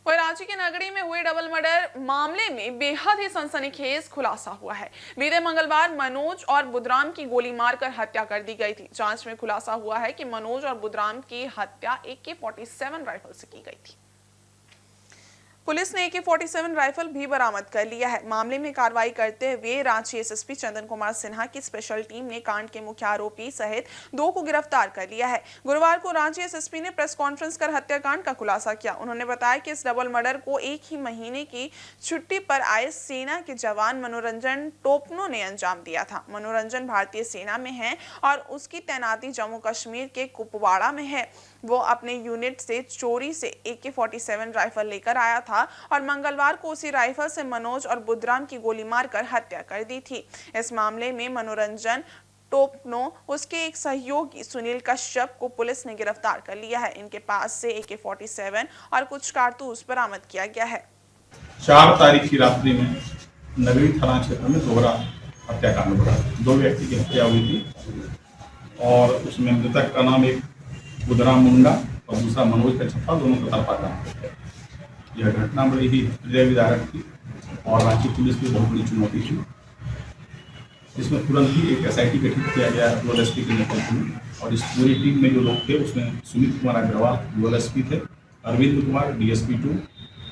वहीं रांची के नगरी में हुए डबल मर्डर मामले में बेहद ही सनसनीखेज खुलासा हुआ है। बीते मंगलवार मनोज और बुधराम की गोली मारकर हत्या कर दी गई थी। जांच में खुलासा हुआ है कि मनोज और बुधराम की हत्या AK-47 राइफल से की गई थी। पुलिस ने AK-47 राइफल भी बरामद कर लिया है। मामले में कार्रवाई करते हुए रांची एसएसपी चंदन कुमार सिन्हा की स्पेशल टीम ने कांड के मुख्य आरोपी सहित 2 को गिरफ्तार कर लिया है। गुरुवार को रांची एसएसपी ने प्रेस कॉन्फ्रेंस कर हत्याकांड का खुलासा किया। उन्होंने बताया कि इस डबल मर्डर को एक ही महीने की छुट्टी पर आए सेना के जवान मनोरंजन टोपनो ने अंजाम दिया था। मनोरंजन भारतीय सेना में है और उसकी तैनाती जम्मू कश्मीर के कुपवाड़ा में है। वो अपने यूनिट से चोरी से AK-47 राइफल लेकर आया था और मंगलवार को उसी राइफल से मनोज और बुधराम की गोली मारकर हत्या कर दी थी। इस मामले में मनोरंजन टोपनो उसके एक सहयोगी सुनील कश्यप को पुलिस ने गिरफ्तार कर लिया है। इनके पास से AK-47 और कुछ कारतूस बरामद किया गया है। 4 तारीख की रात्रि में नगरी थाना क्षेत्र में दोहरा हत्याकांड हुआ। 2 व्यक्ति की हत्या हुई थी और उसमें मृतक का नाम एक बुधराम मुंडा और दूसरा मनोज का छप्पा, दोनों का तरफा था। यह घटना बड़ी ही हृदय विदारक थी और रांची पुलिस की बहुत बड़ी चुनौती थी। इसमें तुरंत ही एक SIT गठित किया गया डुअल SP के नेतृत्व में और इस पूरी टीम में जो लोग थे उसमें सुमित कुमार अग्रवाल डुअल SP थे, अरविंद कुमार DSP 2,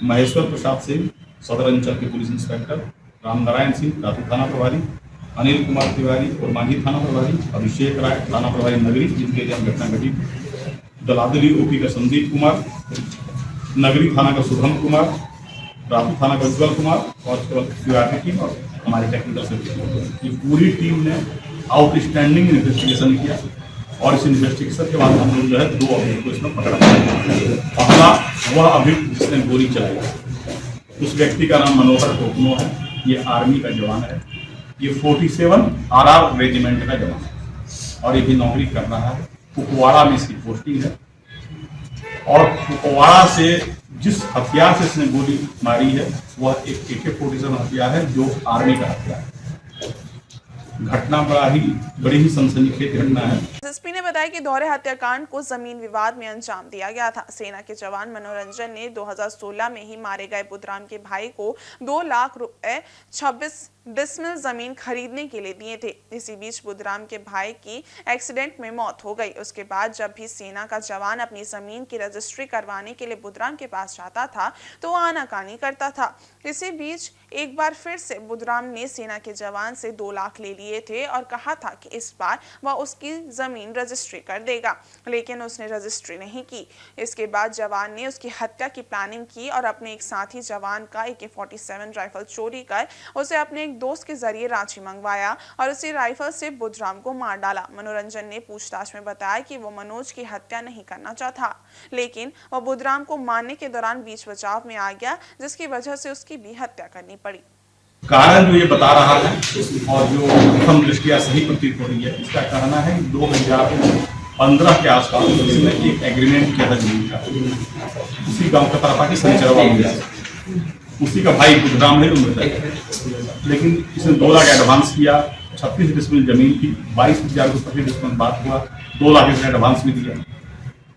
महेश्वर प्रसाद सिंह सदर अंचल के पुलिस इंस्पेक्टर, रामनारायण सिंह रातू थाना प्रभारी, अनिल कुमार तिवारी और मांझी थाना प्रभारी, अभिषेक राय थाना प्रभारी नगरी जिनके लिए घटना घटी, दलादली OP का संदीप कुमार, नगरी थाना का शुभम कुमार, रातू थाना का उज्ज्वल कुमार और तिवारी टीम और हमारे टेक्निकल सर्विस। ये पूरी टीम ने आउटस्टैंडिंग इन्वेस्टिगेशन किया और इस इन्वेस्टिगेशन के बाद हम लोग जो है 2 अभियुक्त को इसमें पकड़ा। पहला वह अभियुक्त जिसने गोली चलाई, उस व्यक्ति का नाम मनोहर टोपनो है। ये आर्मी का जवान है। ये 47 RR रेजिमेंट का जवान है और ये भी नौकरी कर रहा है। कुपवाड़ा में इसकी पोस्टिंग है और कुपवाड़ा से जिस हथियार से इसने गोली मारी है वह एक AK-47 हथियार है जो आर्मी का हथियार है। घटना बड़ी ही सनसनीखेज घटना है। एसएसपी ने बताया कि दोहरे हत्याकांड को जमीन विवाद में अंजाम दिया गया था। सेना के जवान मनोरंजन ने 2016 में ही मारे गए बुधराम के भाई को 2 लाख रुपए 26 डिसमिल जमीन खरीदने के लिए दिए थे। इसी बीच बुधराम के भाई की एक्सीडेंट में मौत हो गई। उसके बाद जब भी सेना का जवान अपनी जमीन की रजिस्ट्री करवाने के लिए बुधराम के पास जाता था तो वो आनाकानी करता था। इसी बीच एक बार फिर से बुधराम ने सेना के जवान से 2 लाख ले लिए थे और कहा था कि इस बार वह उसकी जमीन रजिस्ट्री कर देगा, लेकिन उसने रजिस्ट्री नहीं की। इसके बाद जवान ने उसकी हत्या की प्लानिंग की और अपने एक साथी जवान का AK-47 राइफल चोरी कर उसे अपने एक दोस्त के जरिए रांची मंगवाया और उसी राइफल से बुधराम को मार डाला। मनोरंजन ने पूछताछ में बताया कि वो मनोज की हत्या नहीं करना चाहता, लेकिन वह बुधराम को मारने के दौरान बीच बचाव में आ गया, जिसकी वजह से उसकी भी हत्या करनी पड़ी। कारण जो ये बता रहा है और जो प्रथम दृष्टिया सही प्रतीत हो रही है, इसका कहना है 2015 के आसपास इसने एक एग्रीमेंट किया था जमीन का। उसी गांव का तरफा की सनीचरवा मिला, उसी का भाई बुधराम है मृतक, लेकिन इसने 2 लाख एडवांस किया। 36 डिसमिल जमीन की 22,000 को प्रति डिसमिल बात हुआ, 2 लाख इसने एडवांस भी दिया,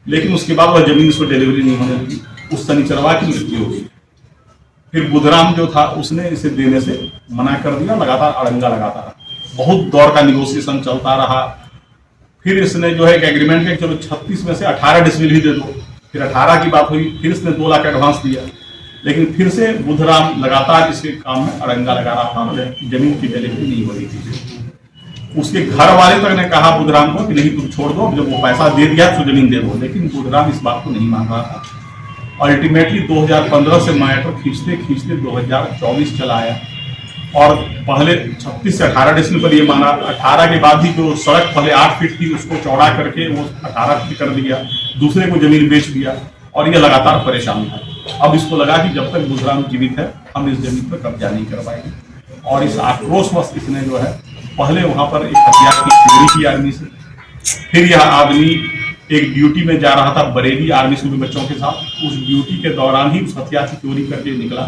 लेकिन उसके बाद वह जमीन इसको डिलीवरी नहीं होने लगी। उस सनीचरवा की मृत्यु हो गई। फिर बुधराम जो था उसने इसे देने से मना कर दिया, लगातार अड़ंगा लगाता रहा। बहुत दौर का निगोशिएशन चलता रहा। फिर इसने जो है एक एग्रीमेंट किया, चलो 36 में से 18 डिसमिल ही दे दो। फिर 18 की बात हुई, फिर इसने 2 लाख एडवांस दिया, लेकिन फिर से बुधराम लगातार इसके काम में अड़ंगा लगा रहा था, जमीन की डिलीवरी नहीं हो रही थी। उसके घर वाले तक ने कहा बुधराम को कि नहीं तुम छोड़ दो, जब वो पैसा दे दिया तो जमीन दे दो, लेकिन बुधराम इस बात को नहीं मान रहा था। अल्टीमेटली 2015 से मैटर खींचते खींचते 2024 चला आया और पहले 36 से 18 डिसमिल पर ये माना। 18 के बाद ही जो सड़क पहले 8 फीट थी उसको चौड़ा करके वो 18 फीट कर दिया, दूसरे को जमीन बेच दिया और ये लगातार परेशान था। अब इसको लगा कि जब तक बुधराम जीवित है हम इस जमीन पर कब्जा नहीं कर पाएंगे और इस आक्रोशवश इसने जो है पहले वहां पर एक हथियार की चोरी की आर्मी से। फिर यह आदमी एक ड्यूटी में जा रहा था बरेली आर्मी स्कूल में बच्चों के साथ, उस ड्यूटी के दौरान ही उस हथियार की चोरी करके निकला।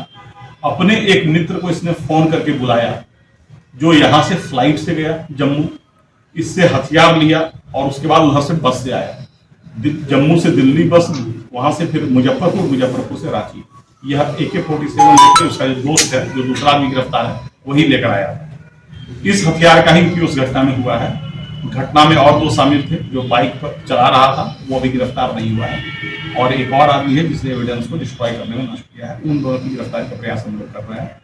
अपने एक मित्र को इसने फोन करके बुलाया जो यहाँ से फ्लाइट से गया जम्मू, इससे हथियार लिया और उसके बाद उधर से बस से आया। जम्मू से दिल्ली बस, वहां से फिर मुजफ्फरपुर, मुजफ्फरपुर से रांची। यह AK-47 लेकर उसका जो दोस्त है, जो दूसरा आदमी गिरफ्तार है, वही लेकर आया। इस हथियार का ही उपयोग उस घटना में हुआ है। घटना में और 2 शामिल थे, जो बाइक पर चला रहा था, वो अभी गिरफ्तार नहीं हुआ है, और एक और आदमी है जिसने एविडेंस को डिस्ट्रॉय करने में नष्ट किया है। उन दोनों की गिरफ्तारी का प्रयास हम लोग कर रहे हैं।